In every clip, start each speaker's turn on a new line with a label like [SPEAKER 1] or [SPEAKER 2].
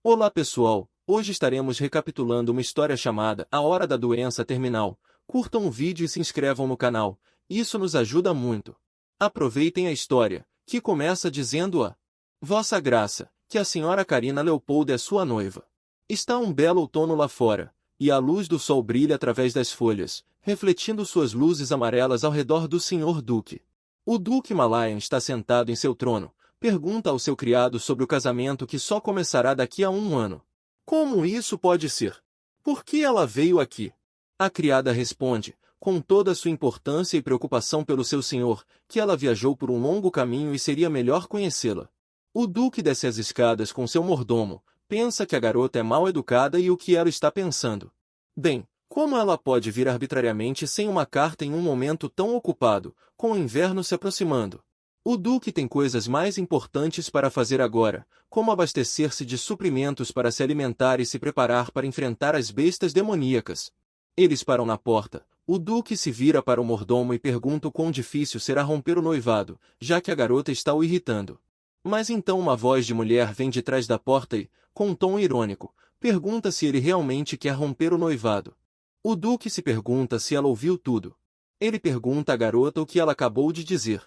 [SPEAKER 1] Olá pessoal, hoje estaremos recapitulando uma história chamada A Hora da Doença Terminal. Curtam o vídeo e se inscrevam no canal, isso nos ajuda muito. Aproveitem a história, que começa dizendo Vossa Graça, que a senhora Carina Leopold é sua noiva. Está um belo outono lá fora, e a luz do sol brilha através das folhas, refletindo suas luzes amarelas ao redor do senhor Duque. O Duque Malayan está sentado em seu trono. Pergunta ao seu criado sobre o casamento que só começará daqui a 1 ano. Como isso pode ser? Por que ela veio aqui? A criada responde, com toda a sua importância e preocupação pelo seu senhor, que ela viajou por um longo caminho e seria melhor conhecê-la. O duque desce as escadas com seu mordomo, pensa que a garota é mal educada e o que ela está pensando. Bem, como ela pode vir arbitrariamente sem uma carta em um momento tão ocupado, com o inverno se aproximando? O duque tem coisas mais importantes para fazer agora, como abastecer-se de suprimentos para se alimentar e se preparar para enfrentar as bestas demoníacas. Eles param na porta. O duque se vira para o mordomo e pergunta o quão difícil será romper o noivado, já que a garota está o irritando. Mas então uma voz de mulher vem de trás da porta e, com um tom irônico, pergunta se ele realmente quer romper o noivado. O duque se pergunta se ela ouviu tudo. Ele pergunta à garota o que ela acabou de dizer.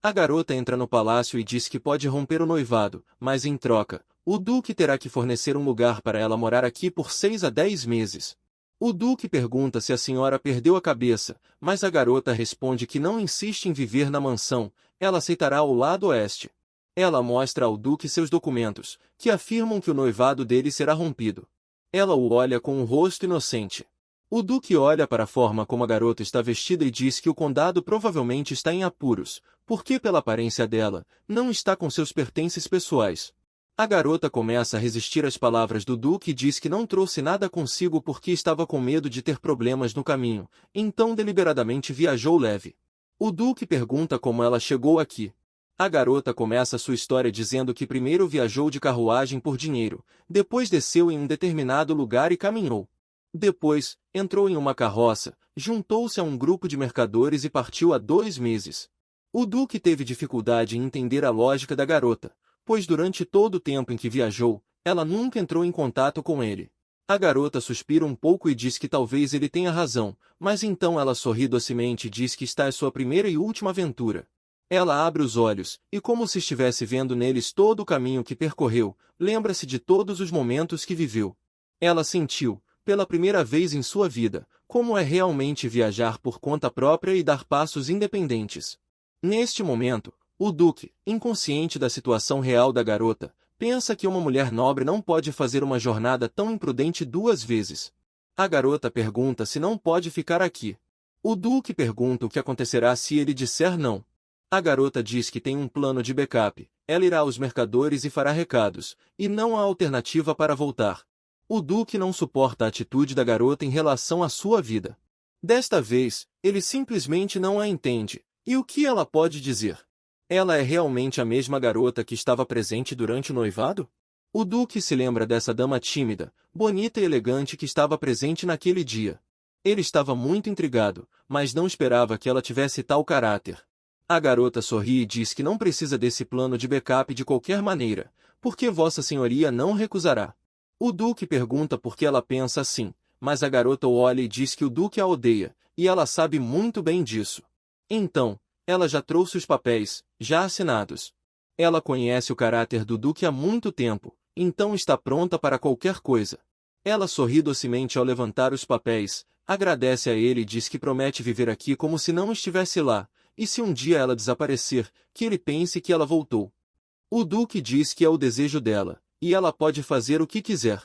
[SPEAKER 1] A garota entra no palácio e diz que pode romper o noivado, mas em troca, o duque terá que fornecer um lugar para ela morar aqui por 6 a 10 meses. O duque pergunta se a senhora perdeu a cabeça, mas a garota responde que não insiste em viver na mansão, ela aceitará o lado oeste. Ela mostra ao duque seus documentos, que afirmam que o noivado dele será rompido. Ela o olha com um rosto inocente. O duque olha para a forma como a garota está vestida e diz que o condado provavelmente está em apuros, porque pela aparência dela, não está com seus pertences pessoais. A garota começa a resistir às palavras do duque e diz que não trouxe nada consigo porque estava com medo de ter problemas no caminho, então deliberadamente viajou leve. O duque pergunta como ela chegou aqui. A garota começa sua história dizendo que primeiro viajou de carruagem por dinheiro, depois desceu em um determinado lugar e caminhou. Depois, entrou em uma carroça, juntou-se a um grupo de mercadores e partiu há 2 meses. O duque teve dificuldade em entender a lógica da garota, pois durante todo o tempo em que viajou, ela nunca entrou em contato com ele. A garota suspira um pouco e diz que talvez ele tenha razão, mas então ela sorri docemente e diz que está é sua primeira e última aventura. Ela abre os olhos, e como se estivesse vendo neles todo o caminho que percorreu, lembra-se de todos os momentos que viveu. Ela sentiu, pela primeira vez em sua vida, como é realmente viajar por conta própria e dar passos independentes. Neste momento, o duque, inconsciente da situação real da garota, pensa que uma mulher nobre não pode fazer uma jornada tão imprudente 2 vezes. A garota pergunta se não pode ficar aqui. O duque pergunta o que acontecerá se ele disser não. A garota diz que tem um plano de backup, ela irá aos mercadores e fará recados, e não há alternativa para voltar. O duque não suporta a atitude da garota em relação à sua vida. Desta vez, ele simplesmente não a entende. E o que ela pode dizer? Ela é realmente a mesma garota que estava presente durante o noivado? O duque se lembra dessa dama tímida, bonita e elegante que estava presente naquele dia. Ele estava muito intrigado, mas não esperava que ela tivesse tal caráter. A garota sorri e diz que não precisa desse plano de backup de qualquer maneira, porque Vossa Senhoria não recusará. O duque pergunta por que ela pensa assim, mas a garota o olha e diz que o duque a odeia, e ela sabe muito bem disso. Então, ela já trouxe os papéis, já assinados. Ela conhece o caráter do duque há muito tempo, então está pronta para qualquer coisa. Ela sorri docemente ao levantar os papéis, agradece a ele e diz que promete viver aqui como se não estivesse lá, e se um dia ela desaparecer, que ele pense que ela voltou. O duque diz que é o desejo dela, e ela pode fazer o que quiser.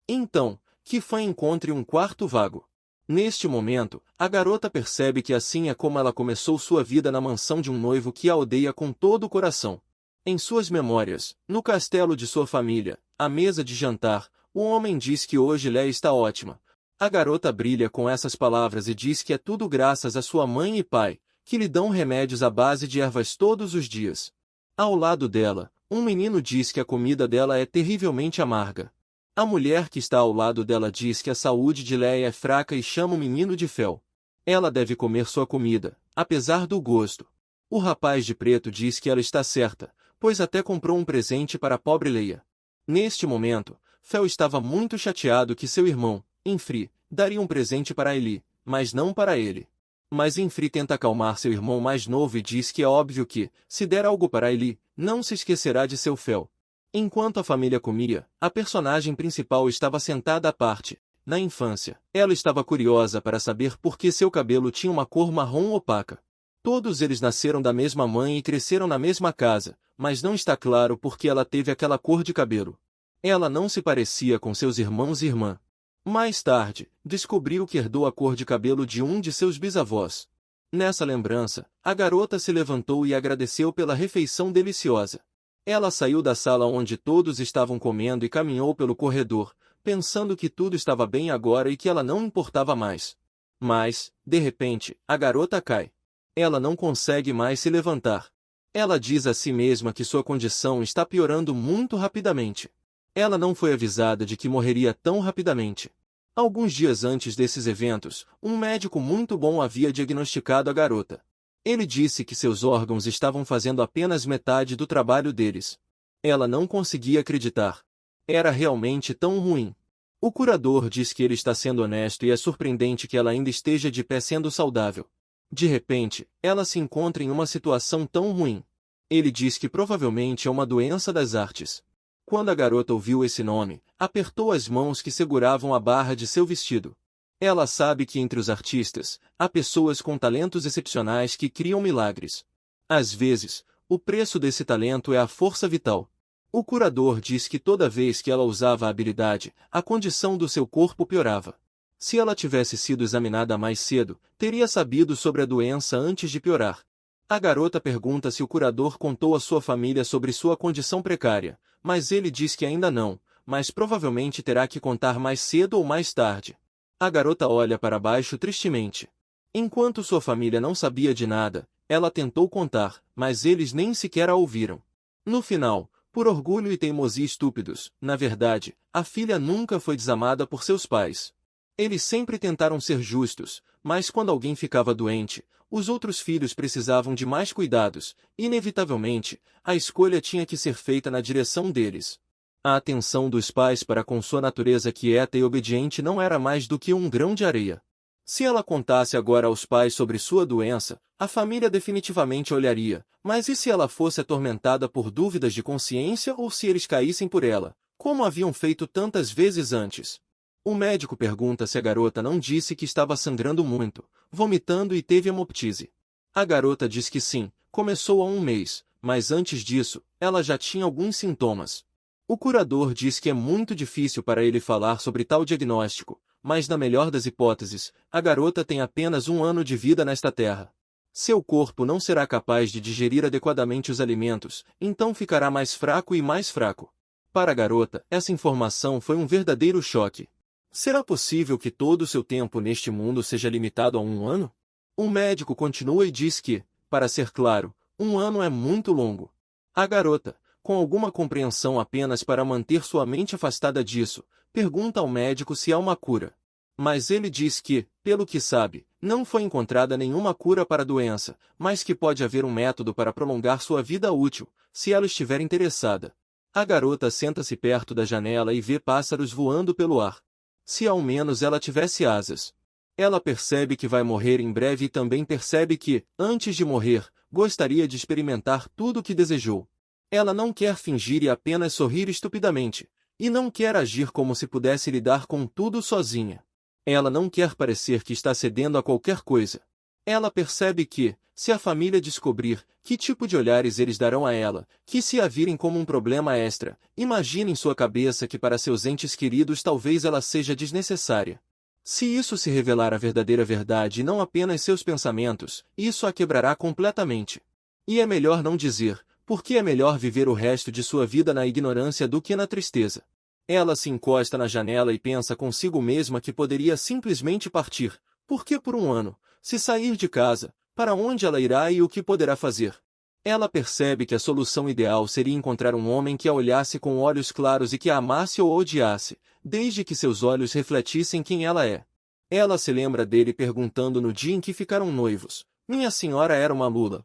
[SPEAKER 1] Então, que Fan encontre um quarto vago. Neste momento, a garota percebe que assim é como ela começou sua vida na mansão de um noivo que a odeia com todo o coração. Em suas memórias, no castelo de sua família, à mesa de jantar, o homem diz que hoje Lé está ótima. A garota brilha com essas palavras e diz que é tudo graças a sua mãe e pai, que lhe dão remédios à base de ervas todos os dias. Ao lado dela, um menino diz que a comida dela é terrivelmente amarga. A mulher que está ao lado dela diz que a saúde de Leia é fraca e chama o menino de fel. Ela deve comer sua comida, apesar do gosto. O rapaz de preto diz que ela está certa, pois até comprou um presente para a pobre Leia. Neste momento, Fel estava muito chateado que seu irmão, Infri, daria um presente para Eli, mas não para ele. Mas Infri tenta acalmar seu irmão mais novo e diz que é óbvio que, se der algo para Eli, não se esquecerá de seu Fel. Enquanto a família comia, a personagem principal estava sentada à parte. Na infância, ela estava curiosa para saber por que seu cabelo tinha uma cor marrom opaca. Todos eles nasceram da mesma mãe e cresceram na mesma casa, mas não está claro por que ela teve aquela cor de cabelo. Ela não se parecia com seus irmãos e irmã. Mais tarde, descobriu que herdou a cor de cabelo de um de seus bisavós. Nessa lembrança, a garota se levantou e agradeceu pela refeição deliciosa. Ela saiu da sala onde todos estavam comendo e caminhou pelo corredor, pensando que tudo estava bem agora e que ela não importava mais. Mas, de repente, a garota cai. Ela não consegue mais se levantar. Ela diz a si mesma que sua condição está piorando muito rapidamente. Ela não foi avisada de que morreria tão rapidamente. Alguns dias antes desses eventos, um médico muito bom havia diagnosticado a garota. Ele disse que seus órgãos estavam fazendo apenas metade do trabalho deles. Ela não conseguia acreditar. Era realmente tão ruim. O curador diz que ele está sendo honesto e é surpreendente que ela ainda esteja de pé sendo saudável. De repente, ela se encontra em uma situação tão ruim. Ele diz que provavelmente é uma doença das artes. Quando a garota ouviu esse nome, apertou as mãos que seguravam a barra de seu vestido. Ela sabe que entre os artistas, há pessoas com talentos excepcionais que criam milagres. Às vezes, o preço desse talento é a força vital. O curador diz que toda vez que ela usava a habilidade, a condição do seu corpo piorava. Se ela tivesse sido examinada mais cedo, teria sabido sobre a doença antes de piorar. A garota pergunta se o curador contou à sua família sobre sua condição precária, mas ele diz que ainda não, mas provavelmente terá que contar mais cedo ou mais tarde. A garota olha para baixo tristemente. Enquanto sua família não sabia de nada, ela tentou contar, mas eles nem sequer a ouviram. No final, por orgulho e teimosia estúpidos, na verdade, a filha nunca foi desamada por seus pais. Eles sempre tentaram ser justos, mas quando alguém ficava doente, os outros filhos precisavam de mais cuidados, inevitavelmente, a escolha tinha que ser feita na direção deles. A atenção dos pais para com sua natureza quieta e obediente não era mais do que um grão de areia. Se ela contasse agora aos pais sobre sua doença, a família definitivamente olharia, mas e se ela fosse atormentada por dúvidas de consciência ou se eles caíssem por ela, como haviam feito tantas vezes antes? O médico pergunta se a garota não disse que estava sangrando muito, vomitando e teve hemoptise. A garota diz que sim, começou há um mês, mas antes disso, ela já tinha alguns sintomas. O curador diz que é muito difícil para ele falar sobre tal diagnóstico, mas na melhor das hipóteses, a garota tem apenas 1 ano de vida nesta terra. Seu corpo não será capaz de digerir adequadamente os alimentos, então ficará mais fraco e mais fraco. Para a garota, essa informação foi um verdadeiro choque. Será possível que todo o seu tempo neste mundo seja limitado a 1 ano? O médico continua e diz que, para ser claro, 1 ano é muito longo. A garota, com alguma compreensão apenas para manter sua mente afastada disso, pergunta ao médico se há uma cura. Mas ele diz que, pelo que sabe, não foi encontrada nenhuma cura para a doença, mas que pode haver um método para prolongar sua vida útil, se ela estiver interessada. A garota senta-se perto da janela e vê pássaros voando pelo ar. Se ao menos ela tivesse asas. Ela percebe que vai morrer em breve e também percebe que, antes de morrer, gostaria de experimentar tudo o que desejou. Ela não quer fingir e apenas sorrir estupidamente, e não quer agir como se pudesse lidar com tudo sozinha. Ela não quer parecer que está cedendo a qualquer coisa. Ela percebe que, se a família descobrir que tipo de olhares eles darão a ela, que se a virem como um problema extra, imagine em sua cabeça que para seus entes queridos talvez ela seja desnecessária. Se isso se revelar a verdadeira verdade e não apenas seus pensamentos, isso a quebrará completamente. E é melhor não dizer, porque é melhor viver o resto de sua vida na ignorância do que na tristeza. Ela se encosta na janela e pensa consigo mesma que poderia simplesmente partir, porque por 1 ano, se sair de casa, para onde ela irá e o que poderá fazer? Ela percebe que a solução ideal seria encontrar um homem que a olhasse com olhos claros e que a amasse ou odiasse, desde que seus olhos refletissem quem ela é. Ela se lembra dele perguntando no dia em que ficaram noivos: "Minha senhora era uma lula?"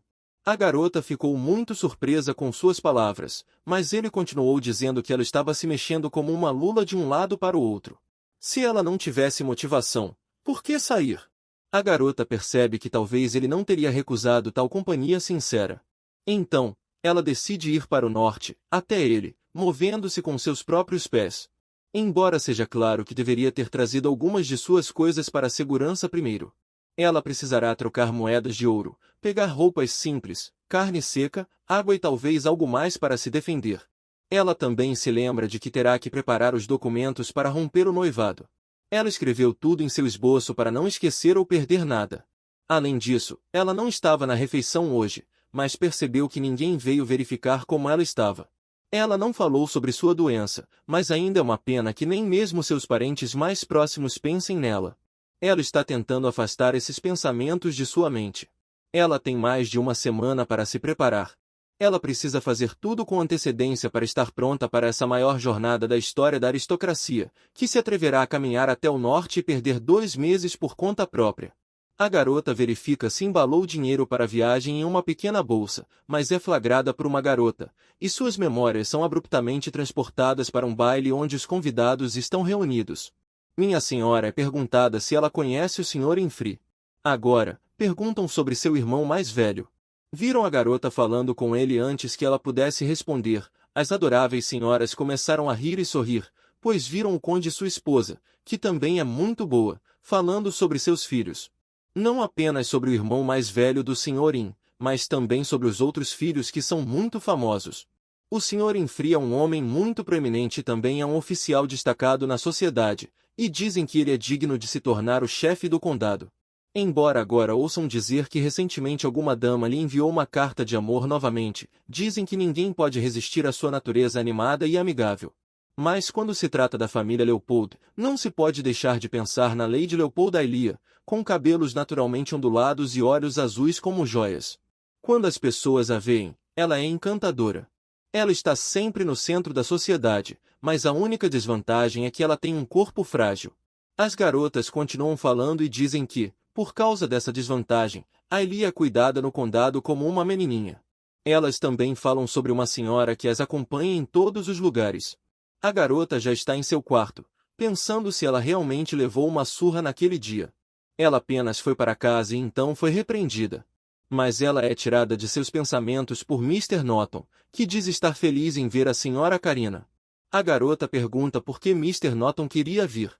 [SPEAKER 1] A garota ficou muito surpresa com suas palavras, mas ele continuou dizendo que ela estava se mexendo como uma lula de um lado para o outro. Se ela não tivesse motivação, por que sair? A garota percebe que talvez ele não teria recusado tal companhia sincera. Então, ela decide ir para o norte, até ele, movendo-se com seus próprios pés. Embora seja claro que deveria ter trazido algumas de suas coisas para a segurança primeiro. Ela precisará trocar moedas de ouro, pegar roupas simples, carne seca, água e talvez algo mais para se defender. Ela também se lembra de que terá que preparar os documentos para romper o noivado. Ela escreveu tudo em seu esboço para não esquecer ou perder nada. Além disso, ela não estava na refeição hoje, mas percebeu que ninguém veio verificar como ela estava. Ela não falou sobre sua doença, mas ainda é uma pena que nem mesmo seus parentes mais próximos pensem nela. Ela está tentando afastar esses pensamentos de sua mente. Ela tem mais de uma semana para se preparar. Ela precisa fazer tudo com antecedência para estar pronta para essa maior jornada da história da aristocracia, que se atreverá a caminhar até o norte e perder 2 meses por conta própria. A garota verifica se embalou dinheiro para a viagem em uma pequena bolsa, mas é flagrada por uma garota, e suas memórias são abruptamente transportadas para um baile onde os convidados estão reunidos. Minha senhora é perguntada se ela conhece o Sr. Infri. Agora, perguntam sobre seu irmão mais velho. Viram a garota falando com ele antes que ela pudesse responder. As adoráveis senhoras começaram a rir e sorrir, pois viram o conde e sua esposa, que também é muito boa, falando sobre seus filhos. Não apenas sobre o irmão mais velho do Sr. In, mas também sobre os outros filhos que são muito famosos. O Sr. Infri é um homem muito proeminente e também é um oficial destacado na sociedade, e dizem que ele é digno de se tornar o chefe do condado. Embora agora ouçam dizer que recentemente alguma dama lhe enviou uma carta de amor novamente, dizem que ninguém pode resistir à sua natureza animada e amigável. Mas quando se trata da família Leopold, não se pode deixar de pensar na Lady Leopold Ailia, com cabelos naturalmente ondulados e olhos azuis como joias. Quando as pessoas a veem, ela é encantadora. Ela está sempre no centro da sociedade, mas a única desvantagem é que ela tem um corpo frágil. As garotas continuam falando e dizem que, por causa dessa desvantagem, Ailia é cuidada no condado como uma menininha. Elas também falam sobre uma senhora que as acompanha em todos os lugares. A garota já está em seu quarto, pensando se ela realmente levou uma surra naquele dia. Ela apenas foi para casa e então foi repreendida. Mas ela é tirada de seus pensamentos por Mr. Norton, que diz estar feliz em ver a senhora Carina. A garota pergunta por que Mr. Norton queria vir.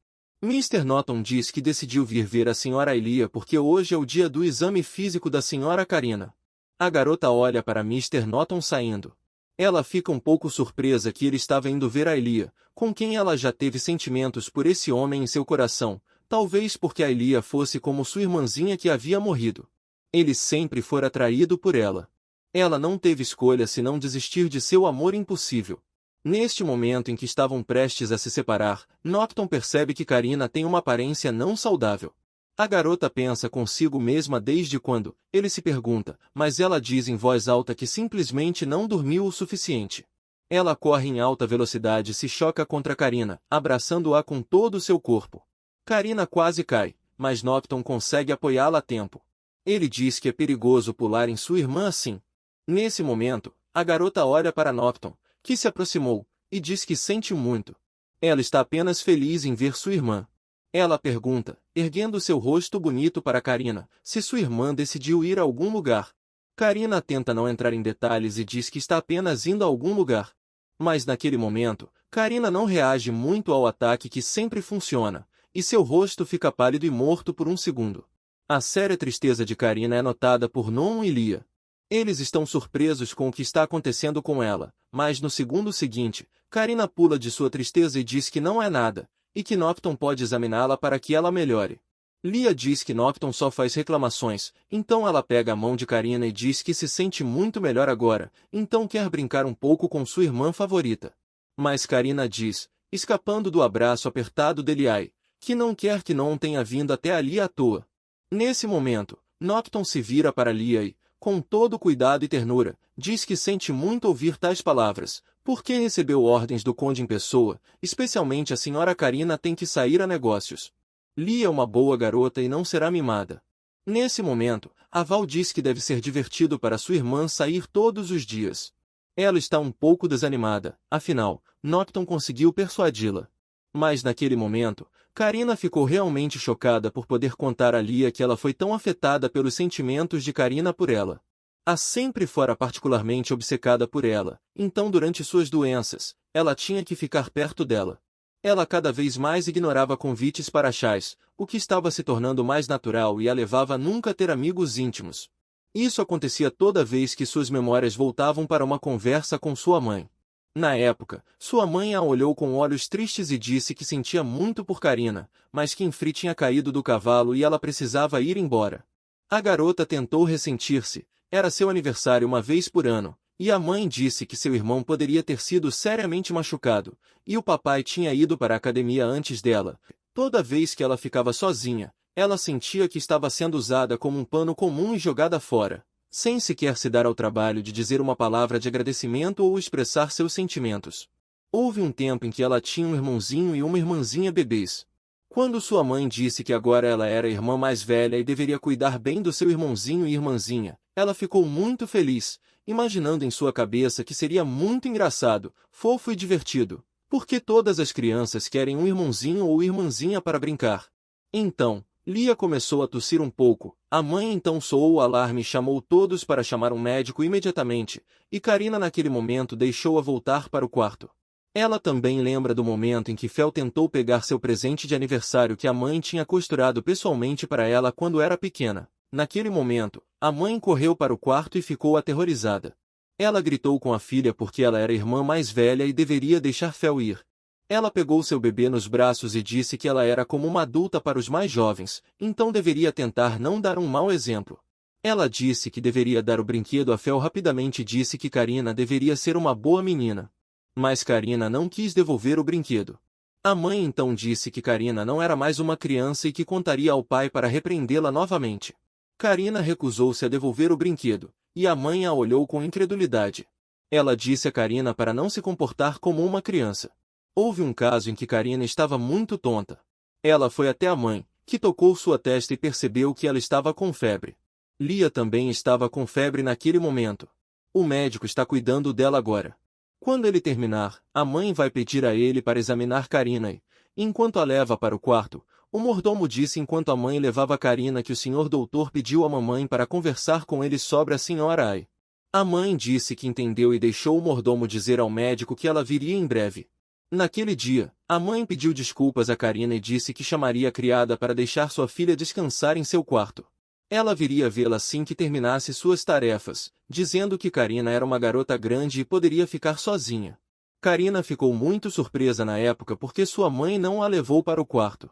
[SPEAKER 1] Mr. Norton diz que decidiu vir ver a senhora Ailia porque hoje é o dia do exame físico da senhora Carina. A garota olha para Mr. Norton saindo. Ela fica um pouco surpresa que ele estava indo ver Ailia, com quem ela já teve sentimentos por esse homem em seu coração, talvez porque Ailia fosse como sua irmãzinha que havia morrido. Ele sempre fora atraído por ela. Ela não teve escolha senão desistir de seu amor impossível. Neste momento em que estavam prestes a se separar, Norton percebe que Carina tem uma aparência não saudável. A garota pensa consigo mesma desde quando, ele se pergunta, mas ela diz em voz alta que simplesmente não dormiu o suficiente. Ela corre em alta velocidade e se choca contra Carina, abraçando-a com todo o seu corpo. Carina quase cai, mas Norton consegue apoiá-la a tempo. Ele diz que é perigoso pular em sua irmã assim. Nesse momento, a garota olha para Norton, que se aproximou, e diz que sente muito. Ela está apenas feliz em ver sua irmã. Ela pergunta, erguendo seu rosto bonito para Carina, se sua irmã decidiu ir a algum lugar. Carina tenta não entrar em detalhes e diz que está apenas indo a algum lugar. Mas naquele momento, Carina não reage muito ao ataque que sempre funciona, e seu rosto fica pálido e morto por um segundo. A séria tristeza de Carina é notada por Non e Lia. Eles estão surpresos com o que está acontecendo com ela, mas no segundo seguinte, Carina pula de sua tristeza e diz que não é nada, e que Norton pode examiná-la para que ela melhore. Lia diz que Norton só faz reclamações, então ela pega a mão de Carina e diz que se sente muito melhor agora, então quer brincar um pouco com sua irmã favorita. Mas Carina diz, escapando do abraço apertado de Liai, que não quer que Non tenha vindo até ali à toa. Nesse momento, Norton se vira para Lia e, com todo cuidado e ternura, diz que sente muito ouvir tais palavras, porque recebeu ordens do conde em pessoa, especialmente a senhora Carina tem que sair a negócios. Lia é uma boa garota e não será mimada. Nesse momento, A Val diz que deve ser divertido para sua irmã sair todos os dias. Ela está um pouco desanimada, afinal, Nocton conseguiu persuadi-la. Mas naquele momento, Karina ficou realmente chocada por poder contar a Lia que ela foi tão afetada pelos sentimentos de Karina por ela. A sempre fora particularmente obcecada por ela, então durante suas doenças, ela tinha que ficar perto dela. Ela cada vez mais ignorava convites para chás, o que estava se tornando mais natural e a levava a nunca ter amigos íntimos. Isso acontecia toda vez que suas memórias voltavam para uma conversa com sua mãe. Na época, sua mãe a olhou com olhos tristes e disse que sentia muito por Karina, mas que Infri tinha caído do cavalo e ela precisava ir embora. A garota tentou ressentir-se, era seu aniversário uma vez por ano, e a mãe disse que seu irmão poderia ter sido seriamente machucado, e o papai tinha ido para a academia antes dela. Toda vez que ela ficava sozinha, ela sentia que estava sendo usada como um pano comum e jogada fora, sem sequer se dar ao trabalho de dizer uma palavra de agradecimento ou expressar seus sentimentos. Houve um tempo em que ela tinha um irmãozinho e uma irmãzinha bebês. Quando sua mãe disse que agora ela era a irmã mais velha e deveria cuidar bem do seu irmãozinho e irmãzinha, ela ficou muito feliz, imaginando em sua cabeça que seria muito engraçado, fofo e divertido, porque todas as crianças querem um irmãozinho ou irmãzinha para brincar. Então, Lia começou a tossir um pouco, a mãe então soou o alarme e chamou todos para chamar um médico imediatamente, e Karina naquele momento deixou-a voltar para o quarto. Ela também lembra do momento em que Fel tentou pegar seu presente de aniversário que a mãe tinha costurado pessoalmente para ela quando era pequena. Naquele momento, a mãe correu para o quarto e ficou aterrorizada. Ela gritou com a filha porque ela era a irmã mais velha e deveria deixar Fel ir. Ela pegou seu bebê nos braços e disse que ela era como uma adulta para os mais jovens, então deveria tentar não dar um mau exemplo. Ela disse que deveria dar o brinquedo a Fel rapidamente e disse que Karina deveria ser uma boa menina. Mas Karina não quis devolver o brinquedo. A mãe então disse que Karina não era mais uma criança e que contaria ao pai para repreendê-la novamente. Karina recusou-se a devolver o brinquedo, e a mãe a olhou com incredulidade. Ela disse a Karina para não se comportar como uma criança. Houve um caso em que Karina estava muito tonta. Ela foi até a mãe, que tocou sua testa e percebeu que ela estava com febre. Lia também estava com febre naquele momento. O médico está cuidando dela agora. Quando ele terminar, a mãe vai pedir a ele para examinar Karina e, enquanto a leva para o quarto, o mordomo disse enquanto a mãe levava Karina que o senhor doutor pediu à mamãe para conversar com ele sobre a senhora Ai. A mãe disse que entendeu e deixou o mordomo dizer ao médico que ela viria em breve. Naquele dia, a mãe pediu desculpas a Karina e disse que chamaria a criada para deixar sua filha descansar em seu quarto. Ela viria vê-la assim que terminasse suas tarefas, dizendo que Karina era uma garota grande e poderia ficar sozinha. Karina ficou muito surpresa na época porque sua mãe não a levou para o quarto.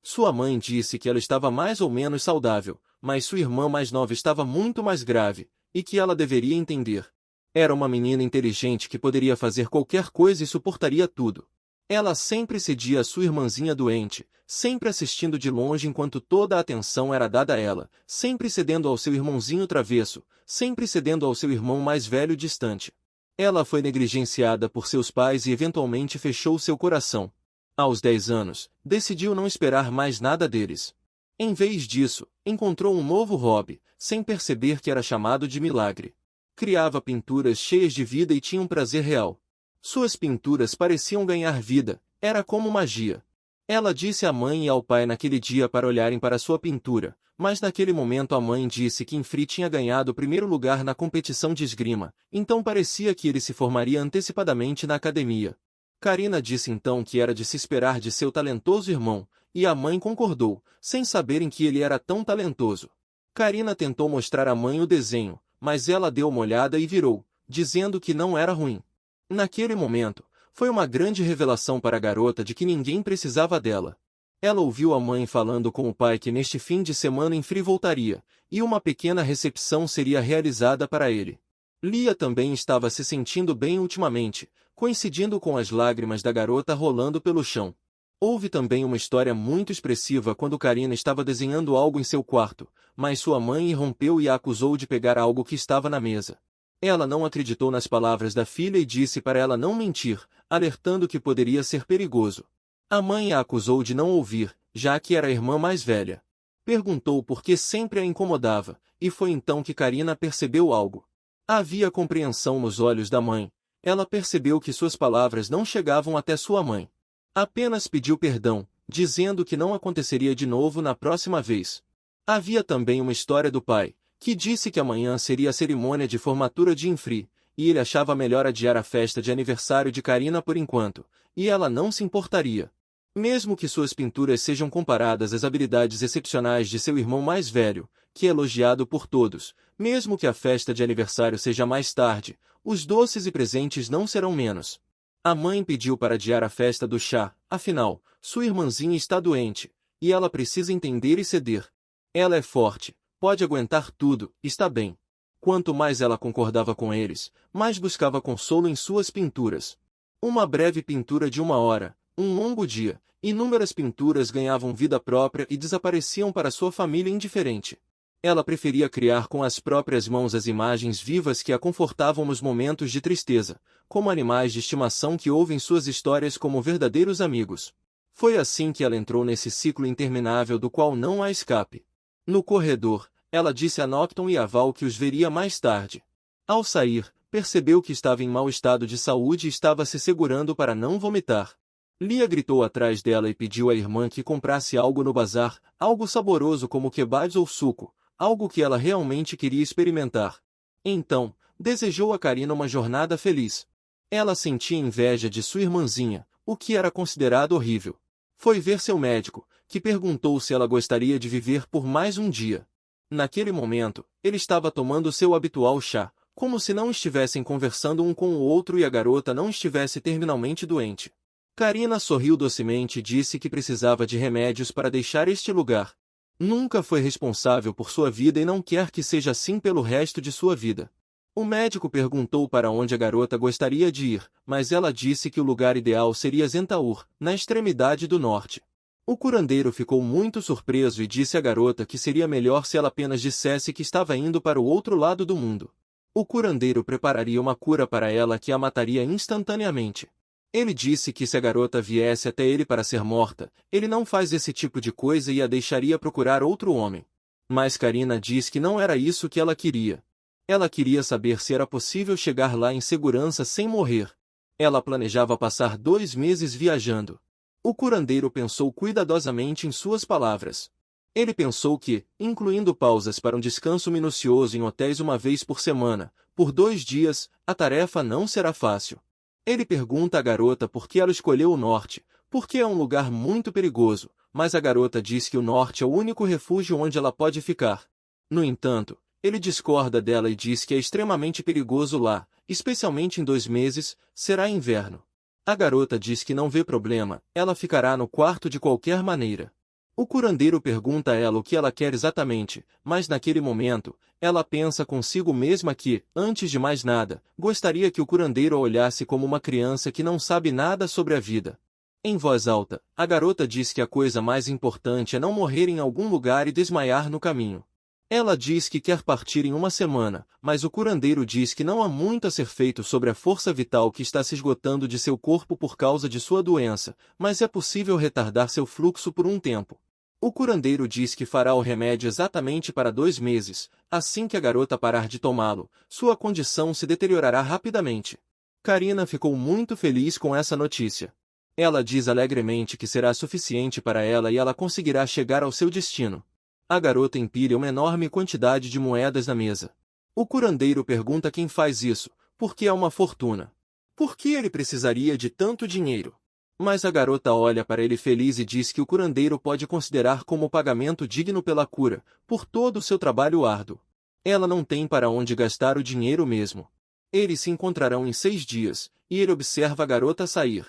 [SPEAKER 1] Sua mãe disse que ela estava mais ou menos saudável, mas sua irmã mais nova estava muito mais grave, e que ela deveria entender. Era uma menina inteligente que poderia fazer qualquer coisa e suportaria tudo. Ela sempre cedia a sua irmãzinha doente, sempre assistindo de longe enquanto toda a atenção era dada a ela, sempre cedendo ao seu irmãozinho travesso, sempre cedendo ao seu irmão mais velho distante. Ela foi negligenciada por seus pais e eventualmente fechou seu coração. Aos 10 anos, decidiu não esperar mais nada deles. Em vez disso, encontrou um novo hobby, sem perceber que era chamado de milagre. Criava pinturas cheias de vida e tinha um prazer real. Suas pinturas pareciam ganhar vida, era como magia. Ela disse à mãe e ao pai naquele dia para olharem para sua pintura, mas naquele momento a mãe disse que Infri tinha ganhado o primeiro lugar na competição de esgrima, então parecia que ele se formaria antecipadamente na academia. Karina disse então que era de se esperar de seu talentoso irmão, e a mãe concordou, sem saberem que ele era tão talentoso. Karina tentou mostrar à mãe o desenho, mas ela deu uma olhada e virou, dizendo que não era ruim. Naquele momento, foi uma grande revelação para a garota de que ninguém precisava dela. Ela ouviu a mãe falando com o pai que neste fim de semana Infri voltaria, e uma pequena recepção seria realizada para ele. Lia também estava se sentindo bem ultimamente, coincidindo com as lágrimas da garota rolando pelo chão. Houve também uma história muito expressiva quando Karina estava desenhando algo em seu quarto, mas sua mãe irrompeu e a acusou de pegar algo que estava na mesa. Ela não acreditou nas palavras da filha e disse para ela não mentir, alertando que poderia ser perigoso. A mãe a acusou de não ouvir, já que era a irmã mais velha. Perguntou por que sempre a incomodava, e foi então que Karina percebeu algo. Havia compreensão nos olhos da mãe. Ela percebeu que suas palavras não chegavam até sua mãe. Apenas pediu perdão, dizendo que não aconteceria de novo na próxima vez. Havia também uma história do pai, que disse que amanhã seria a cerimônia de formatura de Infri, e ele achava melhor adiar a festa de aniversário de Karina por enquanto, e ela não se importaria. Mesmo que suas pinturas sejam comparadas às habilidades excepcionais de seu irmão mais velho, que é elogiado por todos, mesmo que a festa de aniversário seja mais tarde, os doces e presentes não serão menos. A mãe pediu para adiar a festa do chá, afinal, sua irmãzinha está doente, e ela precisa entender e ceder. Ela é forte, pode aguentar tudo, está bem. Quanto mais ela concordava com eles, mais buscava consolo em suas pinturas. Uma breve pintura de 1 hora, um longo dia, inúmeras pinturas ganhavam vida própria e desapareciam para sua família indiferente. Ela preferia criar com as próprias mãos as imagens vivas que a confortavam nos momentos de tristeza, como animais de estimação que ouvem suas histórias como verdadeiros amigos. Foi assim que ela entrou nesse ciclo interminável do qual não há escape. No corredor, ela disse a Nocton e a Val que os veria mais tarde. Ao sair, percebeu que estava em mau estado de saúde e estava se segurando para não vomitar. Lia gritou atrás dela e pediu à irmã que comprasse algo no bazar, algo saboroso como kebabs ou suco, algo que ela realmente queria experimentar. Então, desejou a Karina uma jornada feliz. Ela sentia inveja de sua irmãzinha, o que era considerado horrível. Foi ver seu médico, que perguntou se ela gostaria de viver por mais um dia. Naquele momento, ele estava tomando seu habitual chá, como se não estivessem conversando um com o outro e a garota não estivesse terminalmente doente. Karina sorriu docemente e disse que precisava de remédios para deixar este lugar. Nunca foi responsável por sua vida e não quer que seja assim pelo resto de sua vida. O médico perguntou para onde a garota gostaria de ir, mas ela disse que o lugar ideal seria Zentaur, na extremidade do norte. O curandeiro ficou muito surpreso e disse à garota que seria melhor se ela apenas dissesse que estava indo para o outro lado do mundo. O curandeiro prepararia uma cura para ela que a mataria instantaneamente. Ele disse que se a garota viesse até ele para ser morta, ele não faz esse tipo de coisa e a deixaria procurar outro homem. Mas Karina diz que não era isso que ela queria. Ela queria saber se era possível chegar lá em segurança sem morrer. Ela planejava passar 2 meses viajando. O curandeiro pensou cuidadosamente em suas palavras. Ele pensou que, incluindo pausas para um descanso minucioso em hotéis uma vez por semana, por 2 dias, a tarefa não será fácil. Ele pergunta à garota por que ela escolheu o norte, porque é um lugar muito perigoso, mas a garota diz que o norte é o único refúgio onde ela pode ficar. No entanto, ele discorda dela e diz que é extremamente perigoso lá, especialmente em 2 meses, será inverno. A garota diz que não vê problema, ela ficará no quarto de qualquer maneira. O curandeiro pergunta a ela o que ela quer exatamente, mas naquele momento, ela pensa consigo mesma que, antes de mais nada, gostaria que o curandeiro a olhasse como uma criança que não sabe nada sobre a vida. Em voz alta, a garota diz que a coisa mais importante é não morrer em algum lugar e desmaiar no caminho. Ela diz que quer partir em 1 semana, mas o curandeiro diz que não há muito a ser feito sobre a força vital que está se esgotando de seu corpo por causa de sua doença, mas é possível retardar seu fluxo por um tempo. O curandeiro diz que fará o remédio exatamente para 2 meses, assim que a garota parar de tomá-lo, sua condição se deteriorará rapidamente. Karina ficou muito feliz com essa notícia. Ela diz alegremente que será suficiente para ela e ela conseguirá chegar ao seu destino. A garota empilha uma enorme quantidade de moedas na mesa. O curandeiro pergunta quem faz isso, porque é uma fortuna. Por que ele precisaria de tanto dinheiro? Mas a garota olha para ele feliz e diz que o curandeiro pode considerar como pagamento digno pela cura, por todo o seu trabalho árduo. Ela não tem para onde gastar o dinheiro mesmo. Eles se encontrarão em 6 dias, e ele observa a garota sair.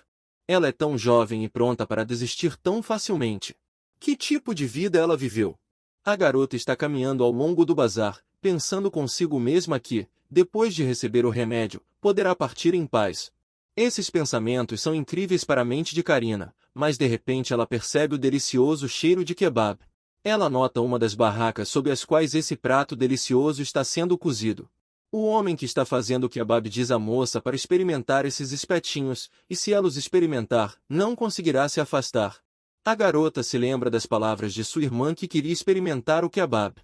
[SPEAKER 1] Ela é tão jovem e pronta para desistir tão facilmente. Que tipo de vida ela viveu? A garota está caminhando ao longo do bazar, pensando consigo mesma que, depois de receber o remédio, poderá partir em paz. Esses pensamentos são incríveis para a mente de Karina, mas de repente ela percebe o delicioso cheiro de kebab. Ela nota uma das barracas sob as quais esse prato delicioso está sendo cozido. O homem que está fazendo o kebab diz à moça para experimentar esses espetinhos, e se ela os experimentar, não conseguirá se afastar. A garota se lembra das palavras de sua irmã que queria experimentar o kebab.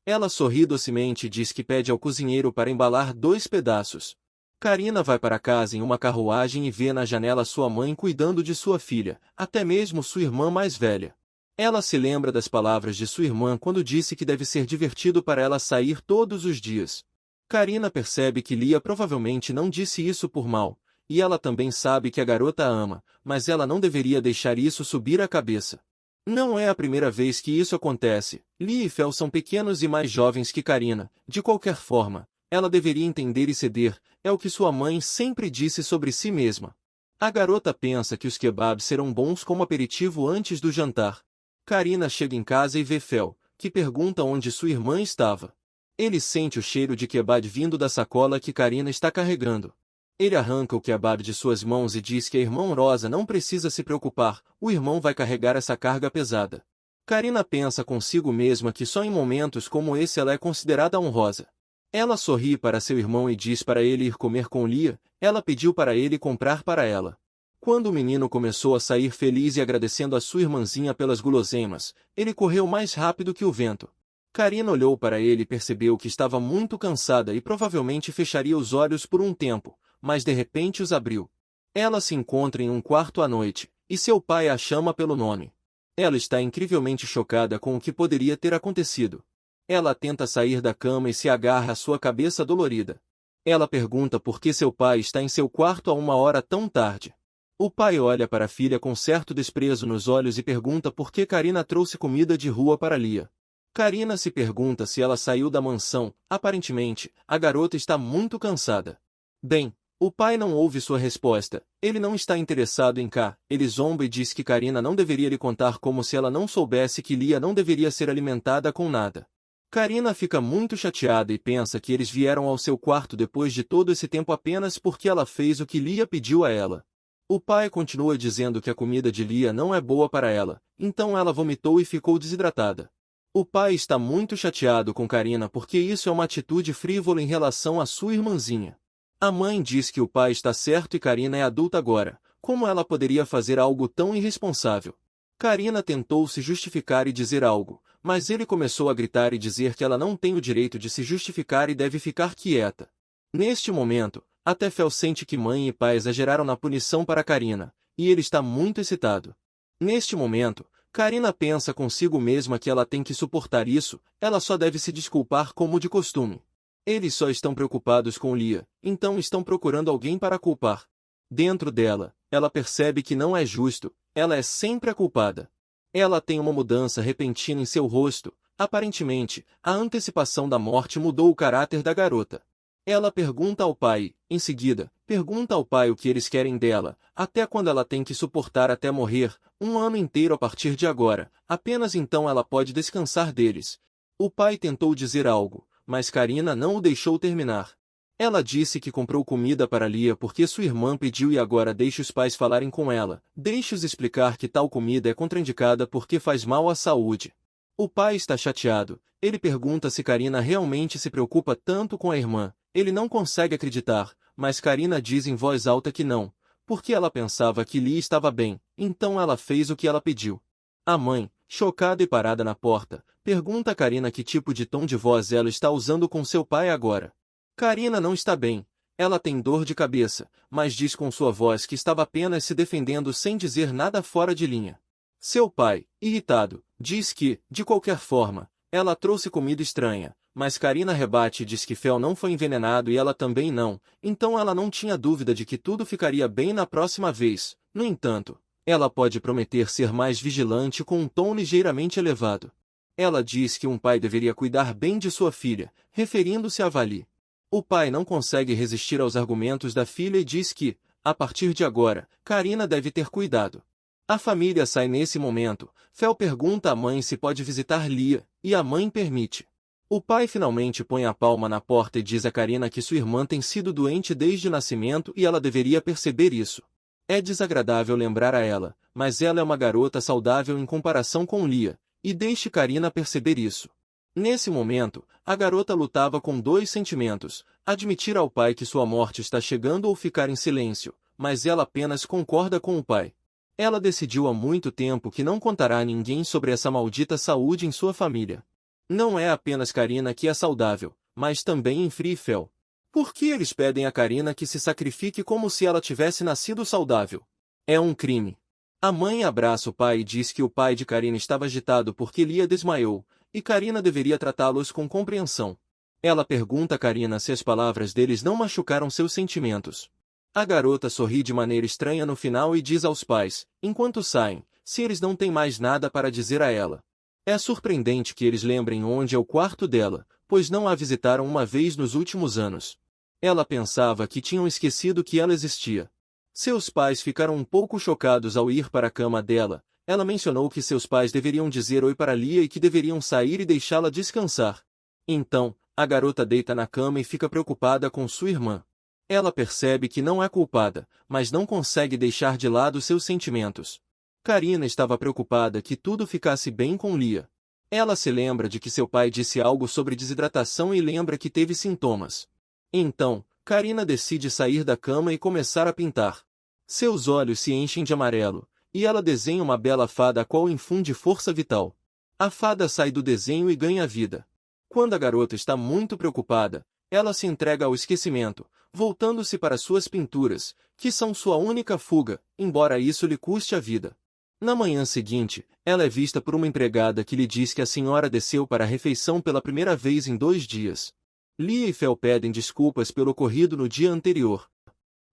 [SPEAKER 1] Ela sorri docemente e diz que pede ao cozinheiro para embalar 2 pedaços. Karina vai para casa em uma carruagem e vê na janela sua mãe cuidando de sua filha, até mesmo sua irmã mais velha. Ela se lembra das palavras de sua irmã quando disse que deve ser divertido para ela sair todos os dias. Karina percebe que Lia provavelmente não disse isso por mal, e ela também sabe que a garota a ama, mas ela não deveria deixar isso subir a cabeça. Não é a primeira vez que isso acontece. Lia e Fel são pequenos e mais jovens que Karina. De qualquer forma, ela deveria entender e ceder, é o que sua mãe sempre disse sobre si mesma. A garota pensa que os kebabs serão bons como aperitivo antes do jantar. Karina chega em casa e vê Fel, que pergunta onde sua irmã estava. Ele sente o cheiro de kebab vindo da sacola que Karina está carregando. Ele arranca o kebab de suas mãos e diz que a irmã Rosa não precisa se preocupar, o irmão vai carregar essa carga pesada. Karina pensa consigo mesma que só em momentos como esse ela é considerada honrosa. Ela sorri para seu irmão e diz para ele ir comer com Lia, ela pediu para ele comprar para ela. Quando o menino começou a sair feliz e agradecendo a sua irmãzinha pelas guloseimas, ele correu mais rápido que o vento. Karina olhou para ele e percebeu que estava muito cansada e provavelmente fecharia os olhos por um tempo, mas de repente os abriu. Ela se encontra em um quarto à noite, e seu pai a chama pelo nome. Ela está incrivelmente chocada com o que poderia ter acontecido. Ela tenta sair da cama e se agarra à sua cabeça dolorida. Ela pergunta por que seu pai está em seu quarto a uma hora tão tarde. O pai olha para a filha com certo desprezo nos olhos e pergunta por que Karina trouxe comida de rua para Lia. Karina se pergunta se ela saiu da mansão. Aparentemente, a garota está muito cansada. Bem, o pai não ouve sua resposta. Ele não está interessado em cá. Ele zomba e diz que Karina não deveria lhe contar como se ela não soubesse que Lia não deveria ser alimentada com nada. Karina fica muito chateada e pensa que eles vieram ao seu quarto depois de todo esse tempo apenas porque ela fez o que Lia pediu a ela. O pai continua dizendo que a comida de Lia não é boa para ela, então ela vomitou e ficou desidratada. O pai está muito chateado com Karina porque isso é uma atitude frívola em relação à sua irmãzinha. A mãe diz que o pai está certo e Karina é adulta agora. Como ela poderia fazer algo tão irresponsável? Karina tentou se justificar e dizer algo, mas ele começou a gritar e dizer que ela não tem o direito de se justificar e deve ficar quieta. Neste momento, até Fel sente que mãe e pai exageraram na punição para Karina, e ele está muito excitado. Neste momento, Karina pensa consigo mesma que ela tem que suportar isso, ela só deve se desculpar como de costume. Eles só estão preocupados com Lia, então estão procurando alguém para culpar. Dentro dela, ela percebe que não é justo, ela é sempre a culpada. Ela tem uma mudança repentina em seu rosto, aparentemente, a antecipação da morte mudou o caráter da garota. Ela pergunta ao pai, em seguida, pergunta ao pai o que eles querem dela, até quando ela tem que suportar até morrer, um ano inteiro a partir de agora, apenas então ela pode descansar deles. O pai tentou dizer algo, mas Karina não o deixou terminar. Ela disse que comprou comida para Lia porque sua irmã pediu e agora deixe os pais falarem com ela, deixe-os explicar que tal comida é contraindicada porque faz mal à saúde. O pai está chateado, ele pergunta se Karina realmente se preocupa tanto com a irmã, ele não consegue acreditar, mas Karina diz em voz alta que não, porque ela pensava que Lia estava bem, então ela fez o que ela pediu. A mãe, chocada e parada na porta, pergunta a Karina que tipo de tom de voz ela está usando com seu pai agora. Karina não está bem, ela tem dor de cabeça, mas diz com sua voz que estava apenas se defendendo sem dizer nada fora de linha. Seu pai, irritado, diz que, de qualquer forma, ela trouxe comida estranha, mas Karina rebate e diz que Fel não foi envenenado e ela também não, então ela não tinha dúvida de que tudo ficaria bem na próxima vez. No entanto, ela pode prometer ser mais vigilante com um tom ligeiramente elevado. Ela diz que um pai deveria cuidar bem de sua filha, referindo-se a Vali. O pai não consegue resistir aos argumentos da filha e diz que, a partir de agora, Karina deve ter cuidado. A família sai nesse momento. Fel pergunta à mãe se pode visitar Lia, e a mãe permite. O pai finalmente põe a palma na porta e diz a Karina que sua irmã tem sido doente desde o nascimento e ela deveria perceber isso. É desagradável lembrar a ela, mas ela é uma garota saudável em comparação com Lia, e deixe Karina perceber isso. Nesse momento, a garota lutava com 2 sentimentos, admitir ao pai que sua morte está chegando ou ficar em silêncio, mas ela apenas concorda com o pai. Ela decidiu há muito tempo que não contará a ninguém sobre essa maldita saúde em sua família. Não é apenas Karina que é saudável, mas também em Freefell. Por que eles pedem a Karina que se sacrifique como se ela tivesse nascido saudável? É um crime. A mãe abraça o pai e diz que o pai de Karina estava agitado porque Lia desmaiou, e Karina deveria tratá-los com compreensão. Ela pergunta a Karina se as palavras deles não machucaram seus sentimentos. A garota sorri de maneira estranha no final e diz aos pais, enquanto saem, se eles não têm mais nada para dizer a ela. É surpreendente que eles lembrem onde é o quarto dela, pois não a visitaram uma vez nos últimos anos. Ela pensava que tinham esquecido que ela existia. Seus pais ficaram um pouco chocados ao ir para a cama dela. Ela mencionou que seus pais deveriam dizer oi para Lia e que deveriam sair e deixá-la descansar. Então, a garota deita na cama e fica preocupada com sua irmã. Ela percebe que não é culpada, mas não consegue deixar de lado seus sentimentos. Karina estava preocupada que tudo ficasse bem com Lia. Ela se lembra de que seu pai disse algo sobre desidratação e lembra que teve sintomas. Então, Karina decide sair da cama e começar a pintar. Seus olhos se enchem de amarelo, e ela desenha uma bela fada a qual infunde força vital. A fada sai do desenho e ganha vida. Quando a garota está muito preocupada, ela se entrega ao esquecimento, voltando-se para suas pinturas, que são sua única fuga, embora isso lhe custe a vida. Na manhã seguinte, ela é vista por uma empregada que lhe diz que a senhora desceu para a refeição pela primeira vez em 2 dias. Lia e Fel pedem desculpas pelo ocorrido no dia anterior.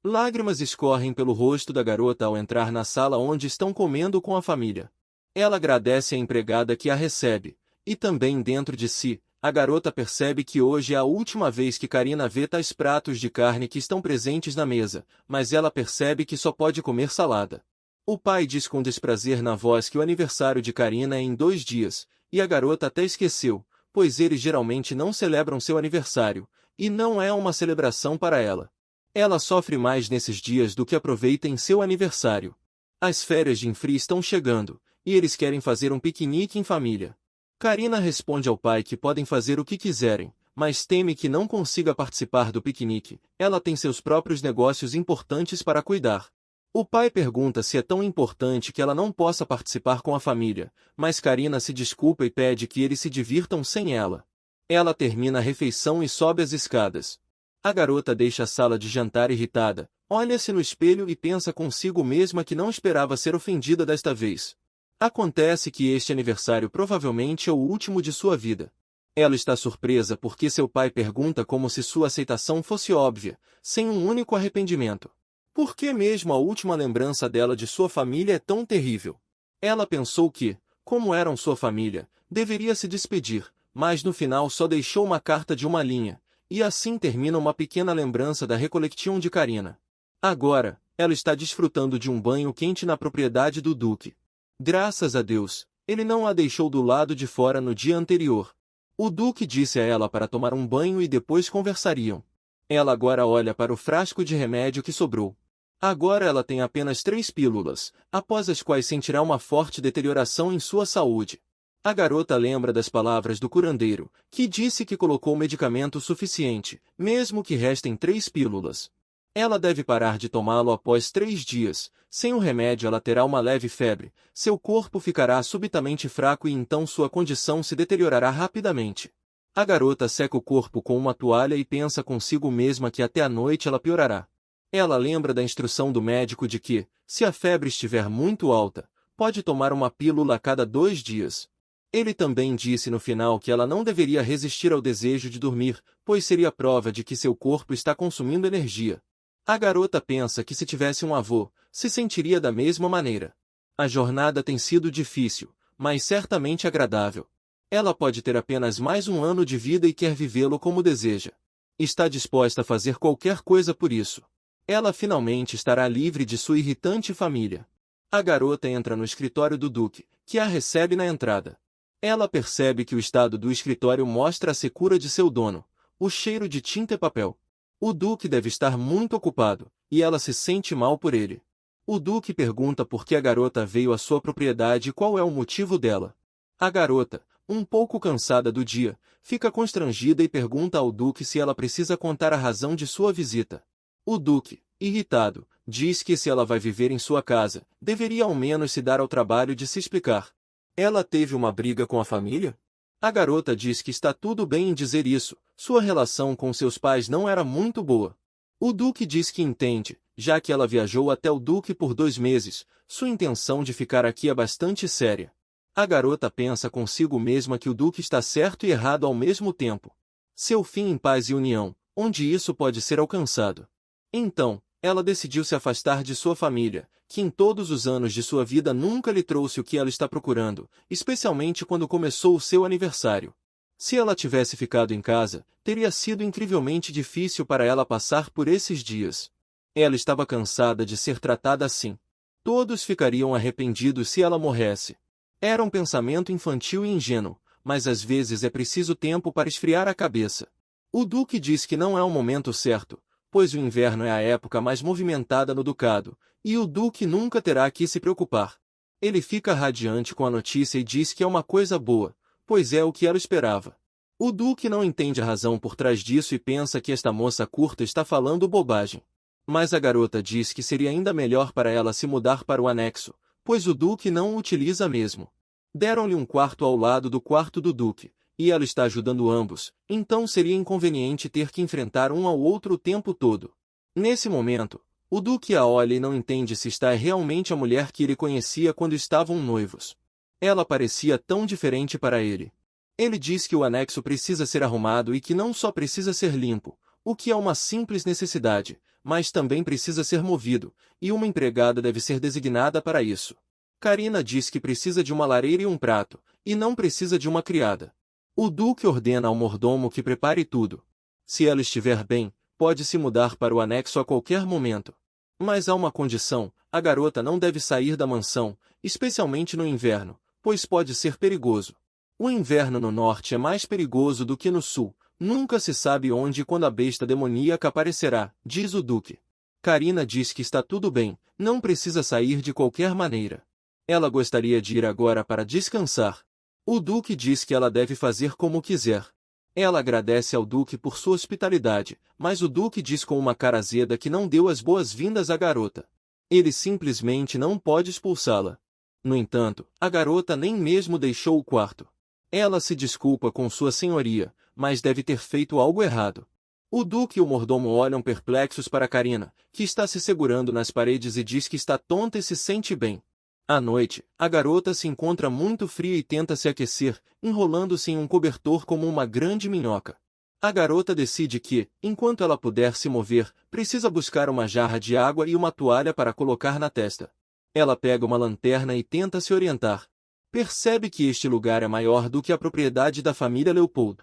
[SPEAKER 1] Lágrimas escorrem pelo rosto da garota ao entrar na sala onde estão comendo com a família. Ela agradece à empregada que a recebe, e também dentro de si, a garota percebe que hoje é a última vez que Karina vê tais pratos de carne que estão presentes na mesa, mas ela percebe que só pode comer salada. O pai diz com desprazer na voz que o aniversário de Karina é em 2 dias, e a garota até esqueceu, pois eles geralmente não celebram seu aniversário, e não é uma celebração para ela. Ela sofre mais nesses dias do que aproveita em seu aniversário. As férias de Infri estão chegando, e eles querem fazer um piquenique em família. Karina responde ao pai que podem fazer o que quiserem, mas teme que não consiga participar do piquenique. Ela tem seus próprios negócios importantes para cuidar. O pai pergunta se é tão importante que ela não possa participar com a família, mas Karina se desculpa e pede que eles se divirtam sem ela. Ela termina a refeição e sobe as escadas. A garota deixa a sala de jantar irritada, olha-se no espelho e pensa consigo mesma que não esperava ser ofendida desta vez. Acontece que este aniversário provavelmente é o último de sua vida. Ela está surpresa porque seu pai pergunta como se sua aceitação fosse óbvia, sem um único arrependimento. Por que mesmo a última lembrança dela de sua família é tão terrível? Ela pensou que, como eram sua família, deveria se despedir, mas no final só deixou uma carta de uma linha, e assim termina uma pequena lembrança da recollection de Karina. Agora, ela está desfrutando de um banho quente na propriedade do Duque. Graças a Deus, ele não a deixou do lado de fora no dia anterior. O Duque disse a ela para tomar um banho e depois conversariam. Ela agora olha para o frasco de remédio que sobrou. Agora ela tem apenas 3 pílulas, após as quais sentirá uma forte deterioração em sua saúde. A garota lembra das palavras do curandeiro, que disse que colocou medicamento suficiente, mesmo que restem 3 pílulas. Ela deve parar de tomá-lo após 3 dias. Sem o remédio ela terá uma leve febre, seu corpo ficará subitamente fraco e então sua condição se deteriorará rapidamente. A garota seca o corpo com uma toalha e pensa consigo mesma que até a noite ela piorará. Ela lembra da instrução do médico de que, se a febre estiver muito alta, pode tomar uma pílula a cada 2 dias. Ele também disse no final que ela não deveria resistir ao desejo de dormir, pois seria prova de que seu corpo está consumindo energia. A garota pensa que se tivesse um avô, se sentiria da mesma maneira. A jornada tem sido difícil, mas certamente agradável. Ela pode ter apenas mais um ano de vida e quer vivê-lo como deseja. Está disposta a fazer qualquer coisa por isso. Ela finalmente estará livre de sua irritante família. A garota entra no escritório do Duque, que a recebe na entrada. Ela percebe que o estado do escritório mostra a secura de seu dono, o cheiro de tinta e papel. O Duque deve estar muito ocupado, e ela se sente mal por ele. O Duque pergunta por que a garota veio à sua propriedade e qual é o motivo dela. A garota, um pouco cansada do dia, fica constrangida e pergunta ao Duque se ela precisa contar a razão de sua visita. O Duque, Irritado, diz que se ela vai viver em sua casa, deveria ao menos se dar ao trabalho de se explicar. Ela teve uma briga com a família? A garota diz que está tudo bem em dizer isso, sua relação com seus pais não era muito boa. O Duque diz que entende, já que ela viajou até o Duque por 2 meses, sua intenção de ficar aqui é bastante séria. A garota pensa consigo mesma que o Duque está certo e errado ao mesmo tempo. Seu fim em paz e união, onde isso pode ser alcançado. Então, ela decidiu se afastar de sua família, que em todos os anos de sua vida nunca lhe trouxe o que ela está procurando, especialmente quando começou o seu aniversário. Se ela tivesse ficado em casa, teria sido incrivelmente difícil para ela passar por esses dias. Ela estava cansada de ser tratada assim. Todos ficariam arrependidos se ela morresse. Era um pensamento infantil e ingênuo, mas às vezes é preciso tempo para esfriar a cabeça. O Duque diz que não é o momento certo, pois o inverno é a época mais movimentada no ducado, e o Duque nunca terá que se preocupar. Ele fica radiante com a notícia e diz que é uma coisa boa, pois é o que ela esperava. O Duque não entende a razão por trás disso e pensa que esta moça curta está falando bobagem. Mas a garota diz que seria ainda melhor para ela se mudar para o anexo, pois o Duque não o utiliza mesmo. Deram-lhe um quarto ao lado do quarto do Duque, e ela está ajudando ambos, então seria inconveniente ter que enfrentar um ao outro o tempo todo. Nesse momento, o Duque a olha e não entende se está realmente a mulher que ele conhecia quando estavam noivos. Ela parecia tão diferente para ele. Ele diz que o anexo precisa ser arrumado e que não só precisa ser limpo, o que é uma simples necessidade, mas também precisa ser movido, e uma empregada deve ser designada para isso. Karina diz que precisa de uma lareira e um prato, e não precisa de uma criada. O Duque ordena ao mordomo que prepare tudo. Se ela estiver bem, pode se mudar para o anexo a qualquer momento. Mas há uma condição: a garota não deve sair da mansão, especialmente no inverno, pois pode ser perigoso. O inverno no norte é mais perigoso do que no sul, nunca se sabe onde e quando a besta demoníaca aparecerá, diz o Duque. Karina diz que está tudo bem, não precisa sair de qualquer maneira. Ela gostaria de ir agora para descansar. O Duque diz que ela deve fazer como quiser. Ela agradece ao Duque por sua hospitalidade, mas o Duque diz com uma cara azeda que não deu as boas-vindas à garota. Ele simplesmente não pode expulsá-la. No entanto, a garota nem mesmo deixou o quarto. Ela se desculpa com sua senhoria, mas deve ter feito algo errado. O Duque e o mordomo olham perplexos para Karina, que está se segurando nas paredes e diz que está tonta e se sente bem. À noite, a garota se encontra muito fria e tenta se aquecer, enrolando-se em um cobertor como uma grande minhoca. A garota decide que, enquanto ela puder se mover, precisa buscar uma jarra de água e uma toalha para colocar na testa. Ela pega uma lanterna e tenta se orientar. Percebe que este lugar é maior do que a propriedade da família Leopold.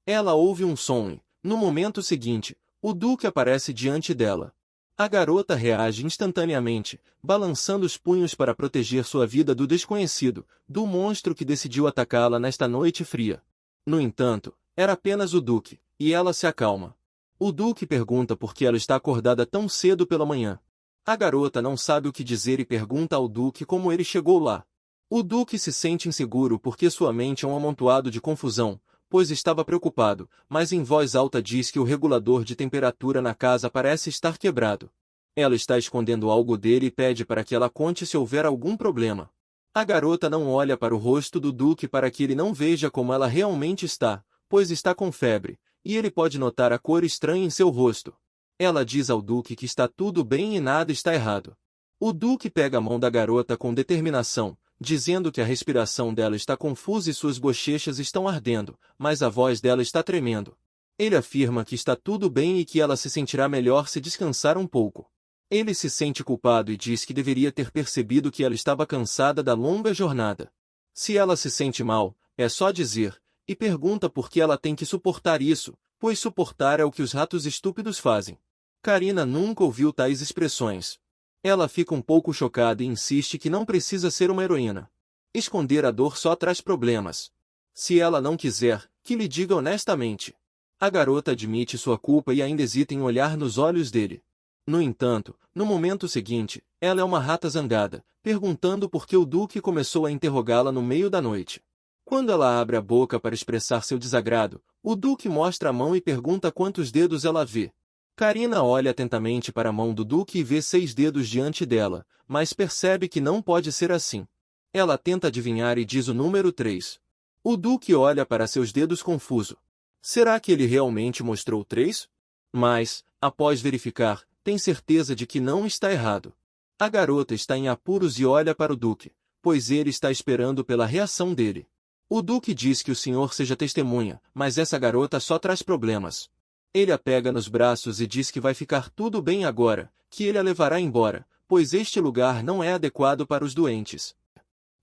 [SPEAKER 1] Ela ouve um som e, no momento seguinte, o Duque aparece diante dela. A garota reage instantaneamente, balançando os punhos para proteger sua vida do desconhecido, do monstro que decidiu atacá-la nesta noite fria. No entanto, era apenas o Duque, e ela se acalma. O Duque pergunta por que ela está acordada tão cedo pela manhã. A garota não sabe o que dizer e pergunta ao Duque como ele chegou lá. O Duque se sente inseguro porque sua mente é um amontoado de confusão, pois estava preocupado, mas em voz alta diz que o regulador de temperatura na casa parece estar quebrado. Ela está escondendo algo dele e pede para que ela conte se houver algum problema. A garota não olha para o rosto do Duque para que ele não veja como ela realmente está, pois está com febre, e ele pode notar a cor estranha em seu rosto. Ela diz ao Duque que está tudo bem e nada está errado. O Duque pega a mão da garota com determinação, dizendo que a respiração dela está confusa e suas bochechas estão ardendo, mas a voz dela está tremendo. Ele afirma que está tudo bem e que ela se sentirá melhor se descansar um pouco. Ele se sente culpado e diz que deveria ter percebido que ela estava cansada da longa jornada. Se ela se sente mal, é só dizer, e pergunta por que ela tem que suportar isso, pois suportar é o que os ratos estúpidos fazem. Karina nunca ouviu tais expressões. Ela fica um pouco chocada e insiste que não precisa ser uma heroína. Esconder a dor só traz problemas. Se ela não quiser, que lhe diga honestamente. A garota admite sua culpa e ainda hesita em olhar nos olhos dele. No entanto, no momento seguinte, ela é uma rata zangada, perguntando por que o Duque começou a interrogá-la no meio da noite. Quando ela abre a boca para expressar seu desagrado, o Duque mostra a mão e pergunta quantos dedos ela vê. Karina olha atentamente para a mão do Duque e vê 6 dedos diante dela, mas percebe que não pode ser assim. Ela tenta adivinhar e diz o número 3. O Duque olha para seus dedos confuso. Será que ele realmente mostrou 3? Mas, após verificar, tem certeza de que não está errado. A garota está em apuros e olha para o Duque, pois ele está esperando pela reação dele. O Duque diz que o senhor seja testemunha, mas essa garota só traz problemas. Ele a pega nos braços e diz que vai ficar tudo bem agora, que ele a levará embora, pois este lugar não é adequado para os doentes.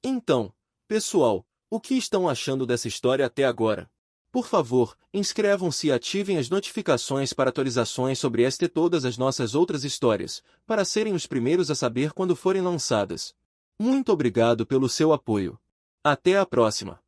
[SPEAKER 1] Então, pessoal, o que estão achando dessa história até agora? Por favor, inscrevam-se e ativem as notificações para atualizações sobre esta e todas as nossas outras histórias, para serem os primeiros a saber quando forem lançadas. Muito obrigado pelo seu apoio. Até a próxima!